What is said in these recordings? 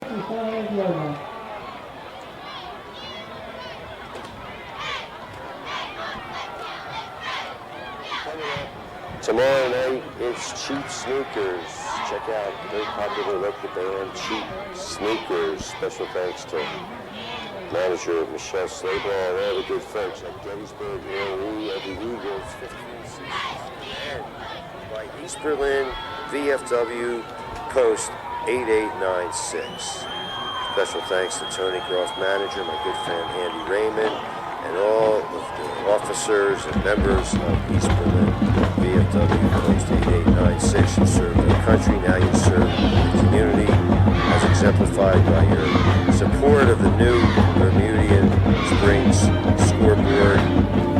Tomorrow night, it's Cheap Sneakers. Check out very popular local band, Cheap Sneakers. Special thanks to manager Michelle Slayball and all the good folks at Gettysburg, the Eagles, 15 and by East Berlin, VFW, Post 8896. Special thanks to Tony Groff, manager, my good friend Andy Raymond, and all of the officers and members of East Berlin, VFW, Post 8896. You serve your country, now you serve the community, as exemplified by your support of the new Bermudian Springs scoreboard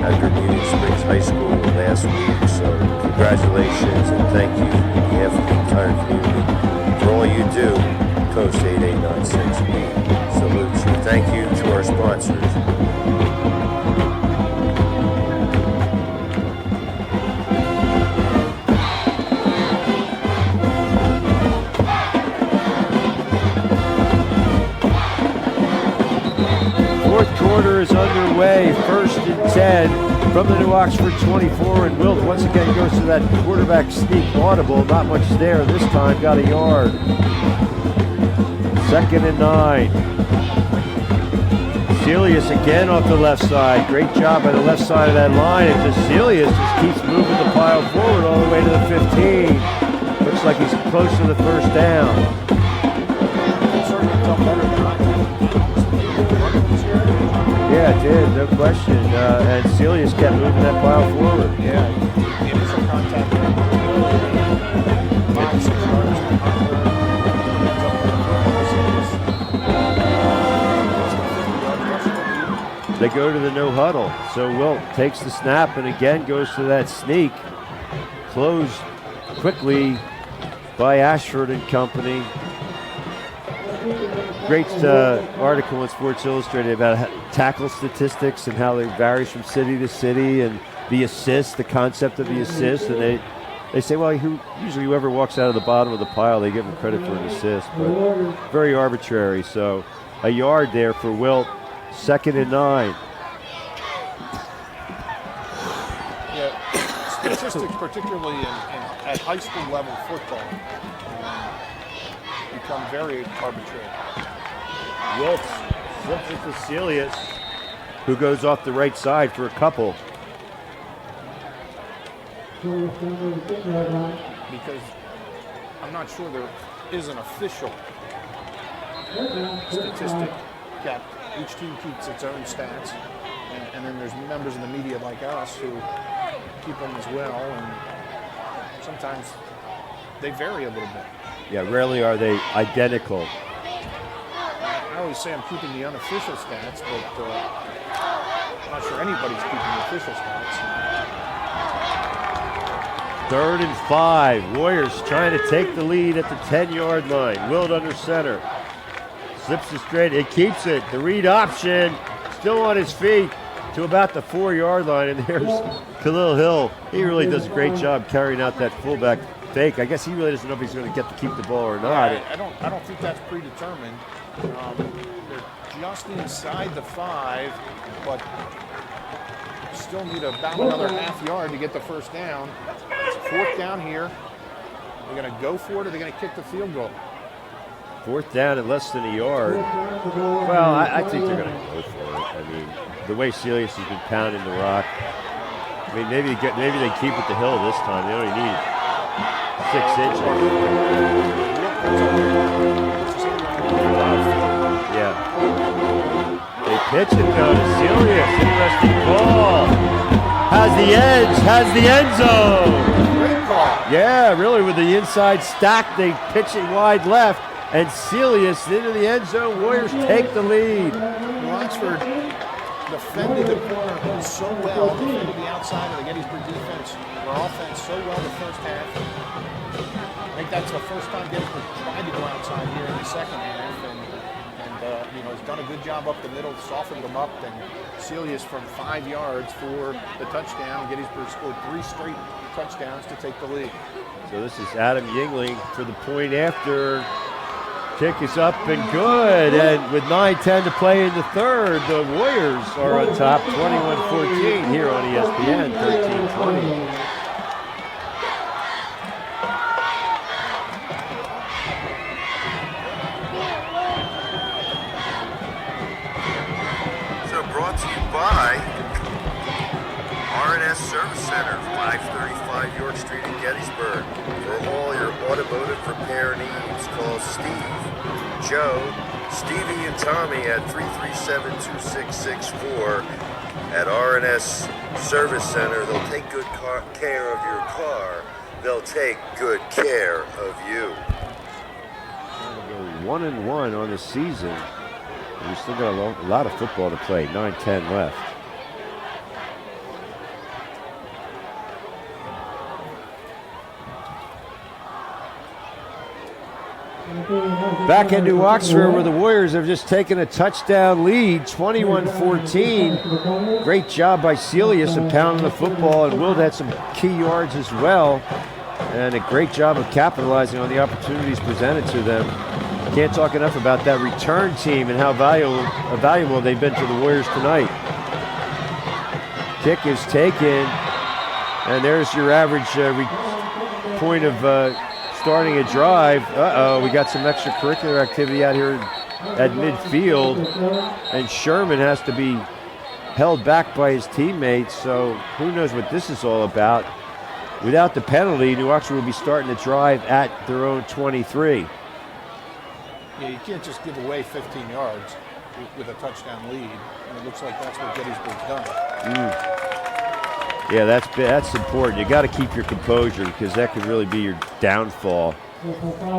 at Bermudian Springs High School last week. So congratulations and thank you on behalf of the entire community for all you do. Post 8896, we salute you. Thank you to our sponsors. Quarter is underway, 1st and 10 from the New Oxford 24, and Wilt once again goes to that quarterback sneak audible. Not much there this time, got a yard. 2nd and 9. Celius again off the left side. Great job by the left side of that line, and Celius just keeps moving the pile forward all the way to the 15. Looks like he's close to the first down. Yeah, it did, no question. And Celius kept moving that pile forward. Yeah, it is a contact. They go to the no huddle. So Wilt takes the snap and again goes to that sneak. Closed quickly by Ashford and company. Great article in Sports Illustrated about tackle statistics and how it varies from city to city, and the assist, the concept of the assist. And they say, well, usually whoever walks out of the bottom of the pile, they give them credit for an assist, but very arbitrary. So a yard there for Wilt, 2nd and 9. Yeah, statistics, particularly at high school level football, become very arbitrary. Wilt flips it to Celius, who goes off the right side for a couple. Because I'm not sure there is an official statistic kept. Each team keeps its own stats, and then there's members of the media like us who keep them as well, and sometimes they vary a little bit. Yeah, rarely are they identical. I always say I'm keeping the unofficial stats, but I'm not sure anybody's keeping the official stats. 3rd and 5. Warriors trying to take the lead at the 10-yard line. Wilt under center. Slips it straight. It keeps it. The read option. Still on his feet to about the 4-yard line. And there's Khalil Hill. He really does a great job carrying out that fullback fake. I guess he really doesn't know if he's going to get to keep the ball or not. I don't think that's predetermined. They're just inside the 5, but still need about another half yard to get the first down. It's 4th down here. They're going to go for it, or they're going to kick the field goal. 4th down at less than a yard. Well, I think they're going to go for it. I mean, the way Celius has been pounding the rock. I mean, maybe they keep it to Hill this time. They only need 6 inches. Yeah. They pitch it though to Celius. Interesting call. Has the end zone. Great call. Yeah, really with the inside stack, they pitch it wide left. And Celius into the end zone. Warriors take the lead. New Oxford defended the corner so well, defended the outside of the Gettysburg defense, or offense so well the first half. I think that's the first time Gettysburg tried to go outside here in the second half, and has done a good job up the middle, softened them up, and Celius from 5 yards for the touchdown. Gettysburg scored 3 straight touchdowns to take the lead. So this is Adam Yingling for the point after Kick is up and good, and with 9:10 to play in the third, the Warriors are on top, 21-14 here on ESPN, 13-20. So brought to you by R&S Service Center, 535 York Street in Gettysburg. For all your automotive repair needs, call Steve, Joe, Stevie, and Tommy at 337-2664 at R&S Service Center. They'll take good care of your car. They'll take good care of you. 1-1 on the season. We've still got a lot of football to play, 9-10 left. Back in New Oxford, where the Warriors have just taken a touchdown lead, 21-14. Great job by Celius of pounding the football, and Wild had some key yards as well. And a great job of capitalizing on the opportunities presented to them. Can't talk enough about that return team and how valuable they've been to the Warriors tonight. Kick is taken, and there's your average point of starting a drive. We got some extracurricular activity out here at midfield, and Sherman has to be held back by his teammates, so who knows what this is all about. Without the penalty, New Oxford will be starting to drive at their own 23. Yeah, you can't just give away 15 yards with a touchdown lead, and it looks like that's what Gettysburg's done. Yeah, that's important. You got to keep your composure, because that could really be your downfall.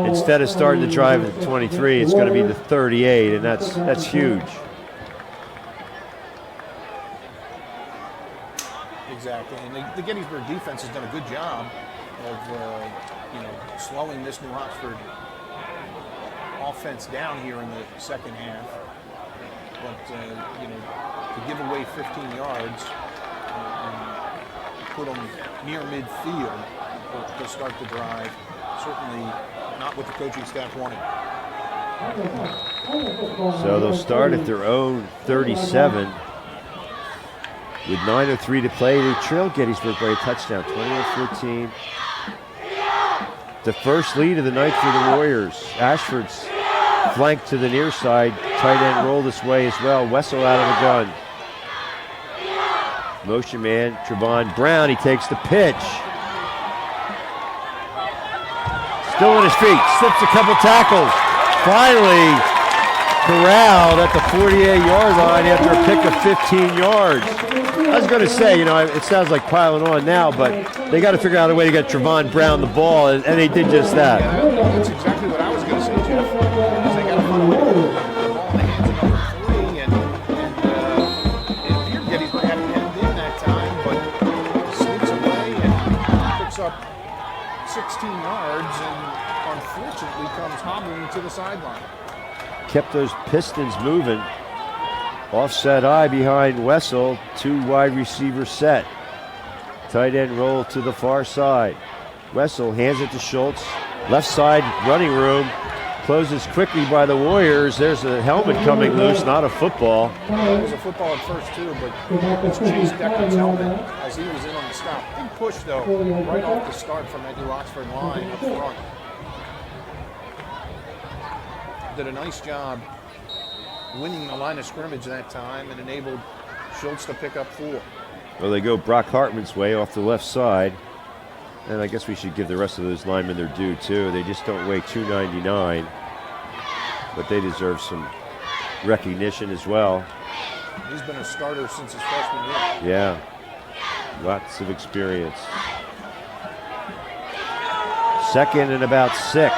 Instead of starting the drive at the 23, it's going to be the 38, and that's huge. Exactly, and the Gettysburg defense has done a good job of slowing this New Oxford offense down here in the second half. But to give away 15 yards and put them near midfield to start the drive, certainly not what the coaching staff wanted. So they'll start at their own 37. With 9:03 to play, they trail Gettysburg by a touchdown, 21-14. The first lead of the night for the Warriors. Ashford's flanked to the near side. Tight end roll this way as well. Wessel out of the gun. Motion man, Trevon Brown, he takes the pitch. Still on his feet, slips a couple tackles. Finally corralled at the 48-yard line after a pick of 15 yards. I was going to say, it sounds like piling on now, but they got to figure out a way to get Trevon Brown the ball, and they did just that. Yeah, that's exactly what I was going to say, Jeff. They got to find a way to put the ball in the hands of number 3, and it appeared Gettysburg had it hemmed in that time, but slips away and picks up 16 yards, and unfortunately comes hobbling to the sideline. Kept those Pistons moving. Offset eye behind Wessel, 2 wide receiver set. Tight end roll to the far side. Wessel hands it to Schultz. Left side running room. Closes quickly by the Warriors. There's a helmet coming loose, not a football. It was a football at first too, but it's Chase Decker's helmet as he was in on the stop. Big push though, right off the start from that New Oxford line up front. Did a nice job winning the line of scrimmage that time and enabled Schultz to pick up 4. Well, they go Brock Hartman's way off the left side. And I guess we should give the rest of those linemen their due, too. They just don't weigh 299. But they deserve some recognition as well. He's been a starter since his freshman year. Yeah. Lots of experience. Second and about 6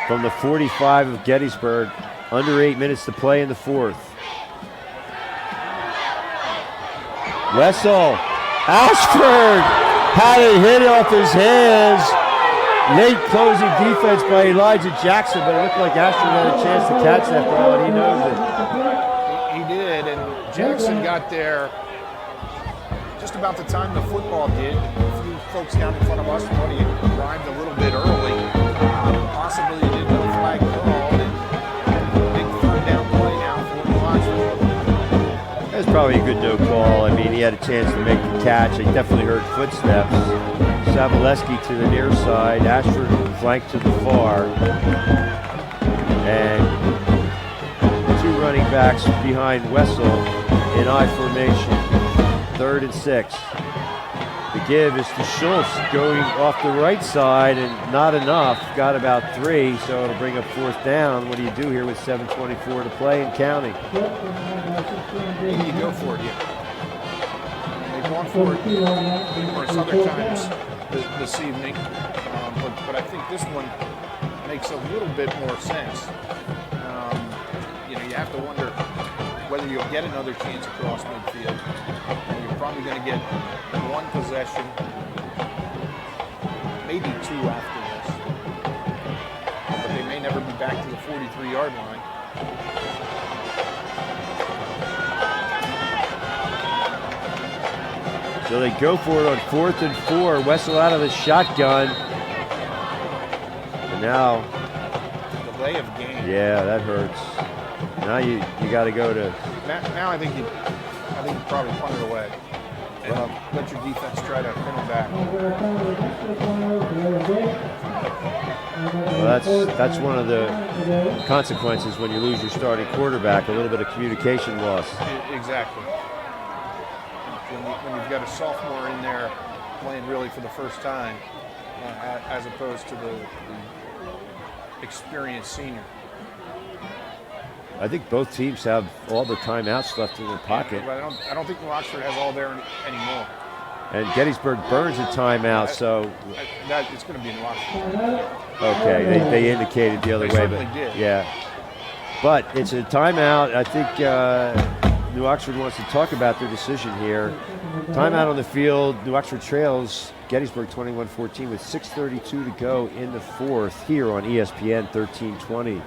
from the 45 of Gettysburg. Under 8 minutes to play in the fourth. Wessel. Ashford had a hit off his hands. Late closing defense by Elijah Jackson, but it looked like Ashford had a chance to catch that ball, and he knows it. He did, and Jackson got there just about the time the football did. A few folks down in front of us thought he arrived a little bit early. Possibly he did no flag called, and probably a good no call. I mean, he had a chance to make the catch. He definitely heard footsteps. Savaleski to the near side. Ashford flanked to the far. And two running backs behind Wessel in I formation. 3rd and 6. The give is to Schultz going off the right side and not enough. Got about 3, so it'll bring up 4th down. What do you do here with 7:24 to play and counting? Maybe you go for it. They've gone for it numerous other times this evening, but I think this one makes a little bit more sense. You have to wonder whether you'll get another chance across midfield. You're probably going to get one possession, maybe 2 after this. But they may never be back to the 43-yard line. So they go for it on 4th and 4. Wessel out of the shotgun. And now, Delay of game. yeah, that hurts. Now you got to go to. Now I think you probably punt it away. And let your defense try to pin them back. Well, that's one of the consequences when you lose your starting quarterback. A little bit of communication loss. Exactly. When you've got a sophomore in there playing really for the first time, as opposed to the experienced senior. I think both teams have all the timeouts left in their pocket. But I don't think New Oxford has all there anymore. And Gettysburg burns a timeout, so It's going to be New Oxford. okay, they indicated the other They way, certainly but did. yeah. But it's a timeout. I think New Oxford wants to talk about their decision here. Timeout on the field. New Oxford trails Gettysburg 21-14 with 6:32 to go in the 4th here on ESPN 1320.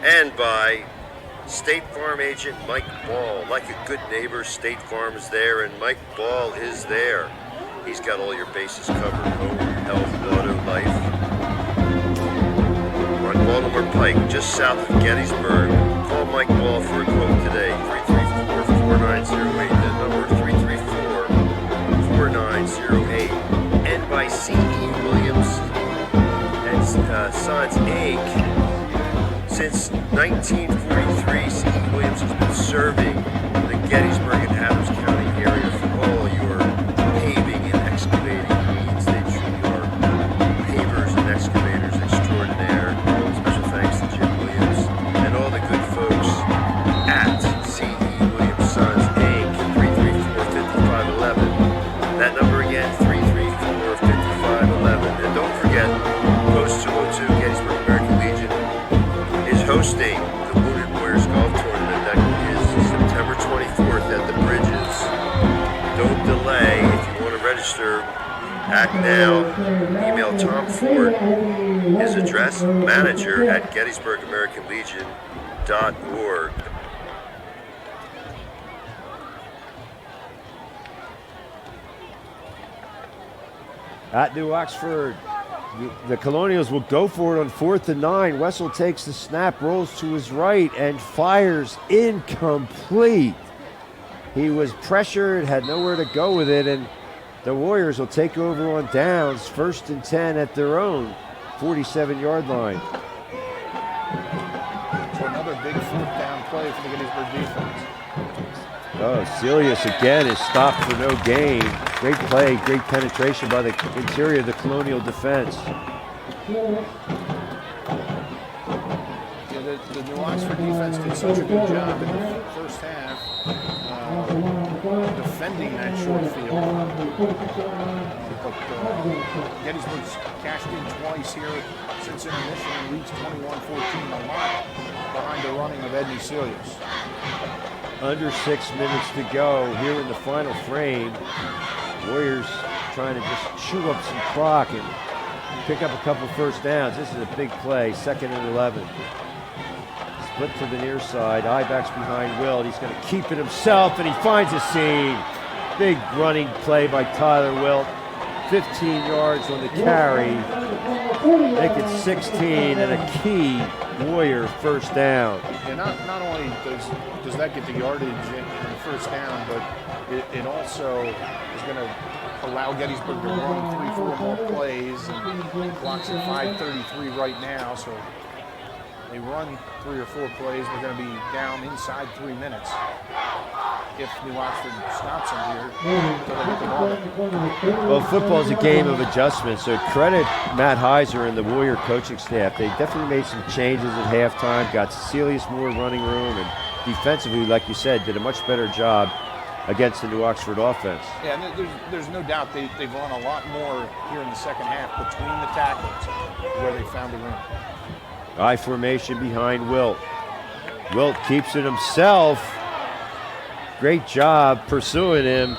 And by State Farm agent Mike Ball. Like a good neighbor, State Farm is there, and Mike Ball is there. He's got all your bases covered: home, health, auto, life. On Baltimore Pike, just south of Gettysburg. Call Mike Ball for a quote today. 334-4908. That number 334-4908. And by C.E. Williams and Sons Inc. Since 1943, C.E. Williams has been serving the Gettysburg and Adams County area for all your paving and excavating needs. They truly are pavers and excavators extraordinaire. Special thanks to Jim Williams and all the good folks at C.E. Williams Sons Inc. 334-5511. That number again, 334-5511. And don't forget, Post 202 Gettysburg American Legion is hosting the Wounded Warriors Golf Tournament that is September 24th at the Bridges. Don't delay. If you want to register, act now. Email Tom Ford. His address, manager@GettysburgAmericanLegion.org. At New Oxford, the Colonials will go for it on 4th and 9. Wessel takes the snap, rolls to his right, and fires incomplete. He was pressured, had nowhere to go with it, and the Warriors will take over on downs, 1st and 10 at their own 47-yard line. So another big 4th down play for the Gettysburg defense. Oh, Celius again is stopped for no gain. Great play, great penetration by the interior of the Colonial defense. Yeah, the New Oxford defense did such a good job in the first half defending that short field. But Gettysburg's cashed in twice here since intermission and reached 21-14, a lot behind the running of Edney Celius. Under 6 minutes to go here in the final frame. Warriors trying to just chew up some clock and pick up a couple first downs. This is a big play, 2nd and 11. Split to the near side. I-backs behind Wilt. He's going to keep it himself, and he finds a seam. Big running play by Tyler Wilt. 15 yards on the carry. Make it 16 and a key Warrior first down. And not only does that get the yardage in the first down, but it also is going to allow Gettysburg to run 3-4 more plays, and the clock's at 5:33 right now, so they run 3 or 4 plays. We're going to be down inside 3 minutes if New Oxford stops them here until they get the ball. Well, football's a game of adjustment, so credit Matt Heiser and the Warrior coaching staff. They definitely made some changes at halftime, got Cecilius more running room, and defensively, like you said, did a much better job against the New Oxford offense. Yeah, and there's no doubt they've run a lot more here in the second half between the tackles where they found the room. I formation behind Wilt. Wilt keeps it himself. Great job pursuing him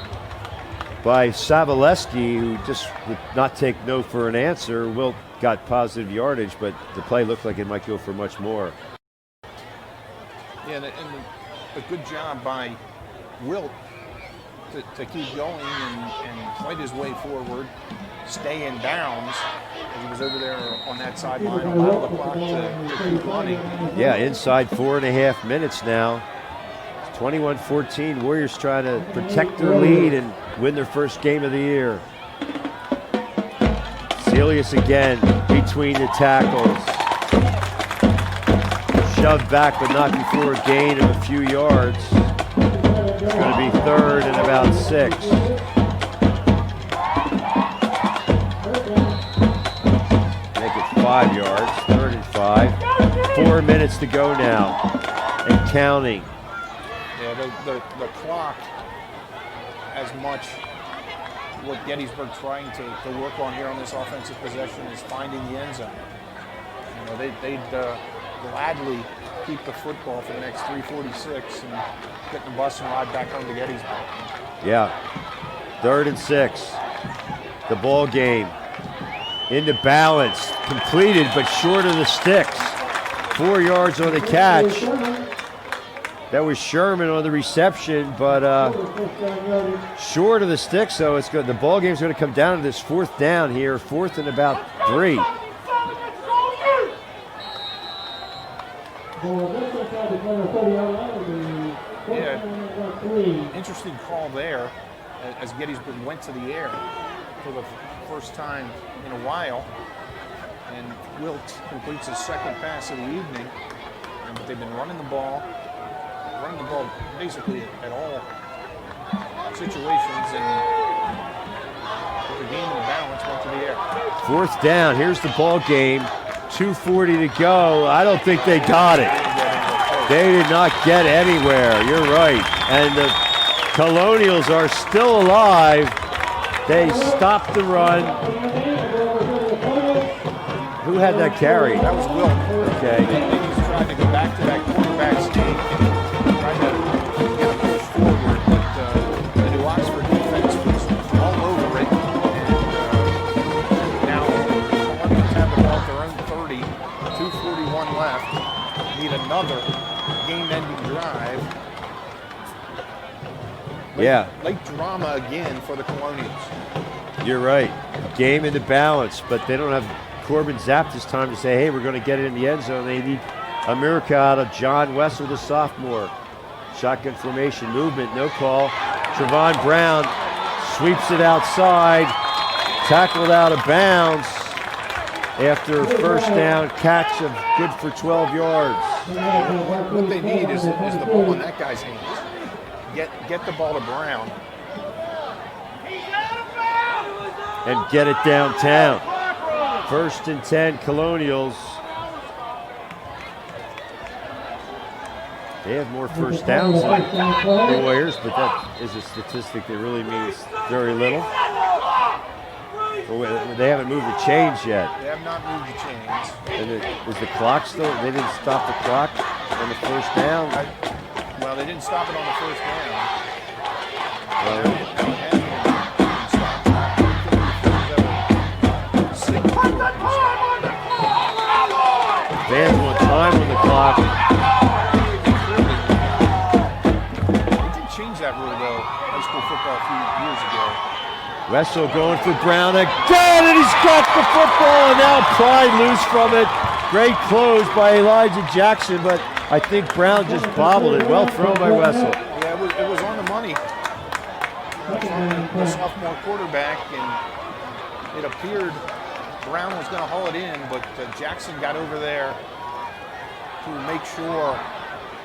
by Savaleski, who just would not take no for an answer. Wilt got positive yardage, but the play looked like it might go for much more. Yeah, and a good job by Wilt to keep going and fight his way forward, stay in bounds. He was over there on that sideline, allow the clock to keep running. Yeah, inside 4.5 minutes now. 21-14, Warriors trying to protect their lead and win their first game of the year. Celius again between the tackles. Shoved back, but not before a gain of a few yards. It's going to be third and about 6. Make it 5 yards, third and 5. 4 minutes to go now, and counting. Yeah, the clock, as much what Gettysburg trying to work on here on this offensive possession is finding the end zone. You know, they'd gladly keep the football for the next 3:46 and get the bus and ride back home to Gettysburg. Yeah, third and 6. The ball game into balance, completed but short of the sticks. 4 yards on the catch. That was Sherman on the reception, but short of the sticks. So it's good. The ball game's going to come down to this 4th down here, 4th and about 3. Yeah, interesting call there as Gettysburg went to the air for the first time in a while, and Wilt completes his second pass of the evening. But they've been running the ball basically at all situations, and with the game in the balance went to the air. 4th down. Here's the ball game. 2:40 to go. I don't think they got it. They did not get anywhere. You're right. And the Colonials are still alive. They stopped the run. Who had that carry? That was Wilt. Okay. They just tried to go back to that quarterback sneak, tried to get a push forward, but the New Oxford defense was all over it. And now the Hornets have the ball at their own 30, 2:41 left. Need another game-ending drive. Late drama again for the Colonials. You're right. Game into balance, but they don't have Corbin Zapp this time to say, hey, we're going to get it in the end zone. They need a miracle out of John Wessel, the sophomore. Shotgun formation, movement, no call. Trevon Brown sweeps it outside, tackled out of bounds after a first down catch of good for 12 yards. What they need is the ball in that guy's hands. Get the ball to Brown. And get it downtown. 1st and 10, Colonials. They have more first downs than the Warriors, but that is a statistic that really means very little. They haven't moved the chains yet. They have not moved the chains. And is the clock still? They didn't stop the clock on the first down. Well, they didn't stop it on the first down. Fans want time on the clock. They did change that rule, though, high school football a few years ago. Wessel going for Brown again, and he's got the football, and now pried loose from it. Great close by Elijah Jackson, but I think Brown just bobbled it. Well thrown by Wessel. Yeah, it was on the money. The sophomore quarterback, and it appeared Brown was going to haul it in, but Jackson got over there to make sure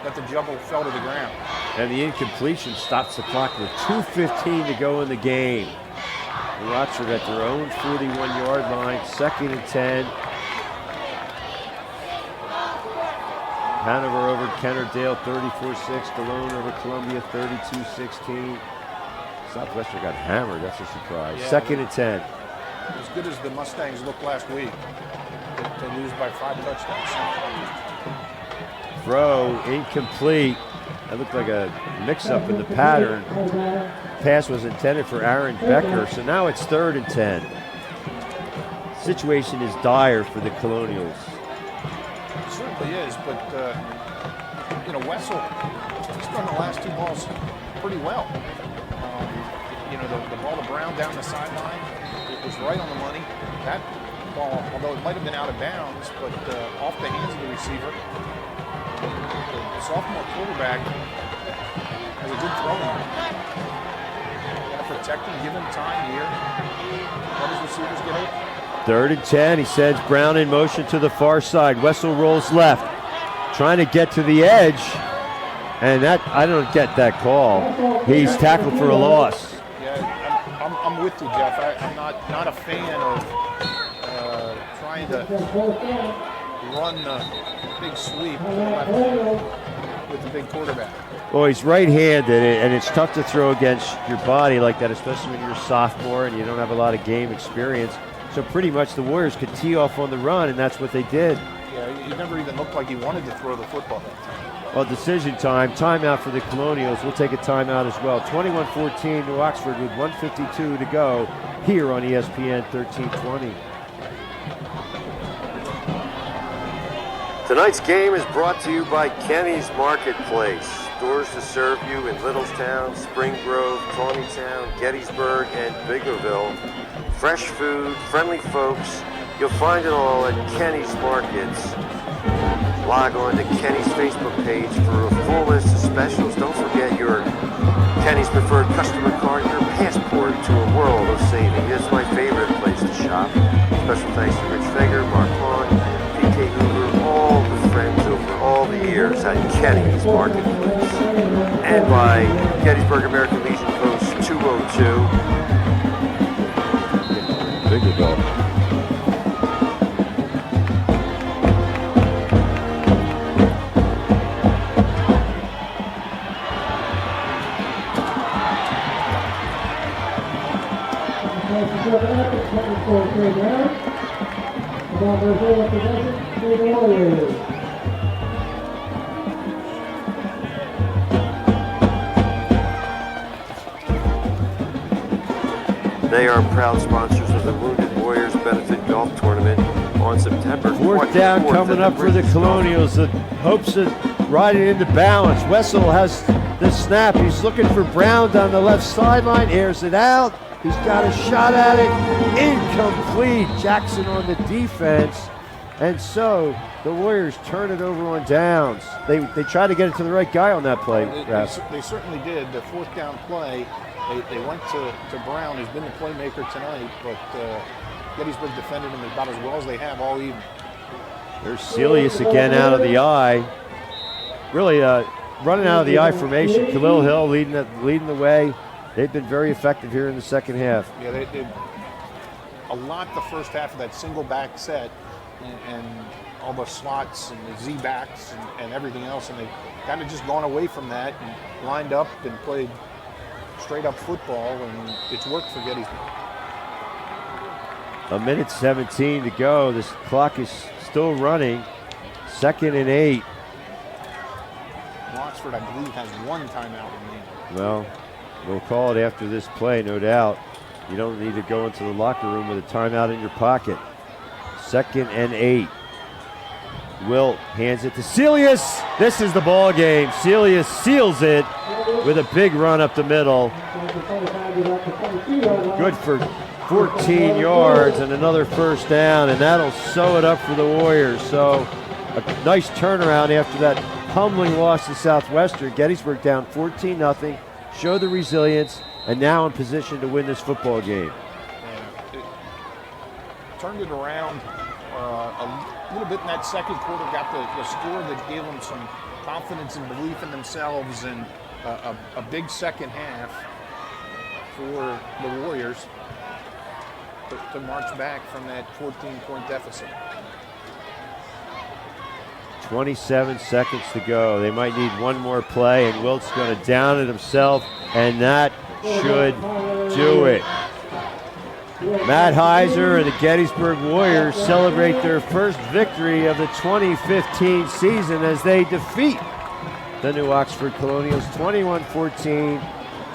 that the juggle fell to the ground. And the incompletion stops the clock with 2:15 to go in the game. The Rochford at their own 41-yard line, 2nd and 10. Hanover over Kennerdale, 34-6. Cologne over Columbia, 32-16. Southwestern got hammered, that's a surprise. Yeah, 2nd and 10. As good as the Mustangs looked last week, to lose by 5 touchdowns. Throw incomplete. That looked like a mix-up in the pattern. Pass was intended for Aaron Becker, so now it's 3rd and 10. Situation is dire for the Colonials. It certainly is, but Wessel, he's done the last 2 balls pretty well. The ball to Brown down the sideline, it was right on the money. That ball, although it might have been out of bounds, but off the hands of the receiver. The sophomore quarterback has a good throwing arm. Got to protect him, give him time here. Let his receivers get open. 3rd and 10. He sends Brown in motion to the far side. Wessel rolls left, trying to get to the edge, and I don't get that call. He's tackled for a loss. Yeah, I'm with you, Jeff. I'm not a fan of trying to run the big sweep with the big quarterback. Well, he's right-handed, and it's tough to throw against your body like that, especially when you're a sophomore and you don't have a lot of game experience. So pretty much the Warriors could tee off on the run, and that's what they did. Yeah, he never even looked like he wanted to throw the football that time. Well, decision time. Timeout for the Colonials. We'll take a timeout as well. 21-14 New Oxford with 1:52 to go here on ESPN 1320. Tonight's game is brought to you by Kenny's Marketplace. Stores to serve you in Littlestown, Spring Grove, Tawnytown, Gettysburg, and Biggerville. Fresh food, friendly folks. You'll find it all at Kenny's Markets. Log on to Kenny's Facebook page for a full list of specials. Don't forget your Kenny's Preferred Customer Card, your passport to a world of saving. It's my favorite place to shop. Special thanks to Rich Feger, Mark Long, PK Hoover, all the friends over all the years at Kenny's Marketplace. And by Gettysburg American Legion Post 202. Biggerville. They are proud sponsors of the Wounded Warriors Benefit Golf Tournament on September 4th down coming up for the Colonials. The hopes of riding into balance. Wessel has the snap. He's looking for Brown down the left sideline. Airs it out. He's got a shot at it. Incomplete. Jackson on the defense. And so the Warriors turn it over on downs. They try to get it to the right guy on that play. They certainly did. The 4th down play, they went to Brown, who's been the playmaker tonight, but Gettysburg defended him about as well as they have all evening. There's Celius again out of the eye. Really running out of the I formation. Khalil Hill leading the way. They've been very effective here in the second half. Yeah, they did a lot the first half of that single back set and all the slots and the Z-backs and everything else, and they kind of just gone away from that and lined up and played straight up football, and it's worked for Gettysburg. 1:17 to go. This clock is still running. 2nd and 8. Oxford, I believe, has 1 timeout remaining. Well, we'll call it after this play, no doubt. You don't need to go into the locker room with a timeout in your pocket. 2nd and 8. Wilt hands it to Celius. This is the ball game. Celius seals it with a big run up the middle. Good for 14 yards and another first down, and that'll sew it up for the Warriors. So a nice turnaround after that humbling loss to Southwestern. Gettysburg down 14-0, show the resilience, and now in position to win this football game. Yeah, it turned it around a little bit in that second quarter, got the score that gave them some confidence and belief in themselves, and a big second half for the Warriors to march back from that 14-point deficit. 27 seconds to go. They might need one more play, and Wilt's going to down it himself, and that should do it. Matt Heiser and the Gettysburg Warriors celebrate their first victory of the 2015 season as they defeat the New Oxford Colonials 21-14,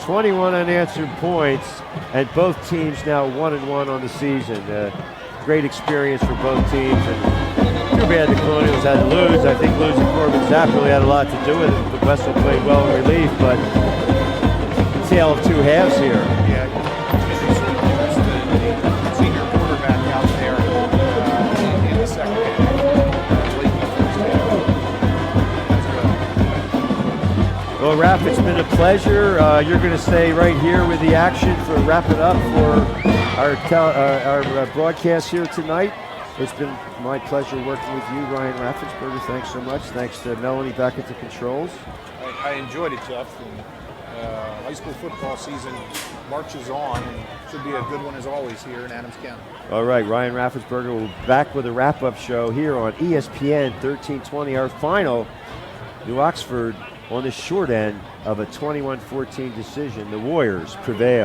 21 unanswered points, and both teams now 1-1 on the season. Great experience for both teams, and too bad the Colonials had to lose. I think losing Corbin Zapp really had a lot to do with it. The Wessel played well in relief, but tale of two halves here. Yeah, the senior quarterback out there in the second half. Well, Raph, it's been a pleasure. You're going to stay right here with the action for wrap it up for our broadcast here tonight. It's been my pleasure working with you, Ryan Raffensperger. Thanks so much. Thanks to Melanie back at the controls. I enjoyed it, Jeff. And, high school football season marches on, and should be a good one as always here in Adams County. All right, Ryan Raffensperger will be back with a wrap-up show here on ESPN 1320. Our final, New Oxford on the short end of a 21-14 decision. The Warriors prevail.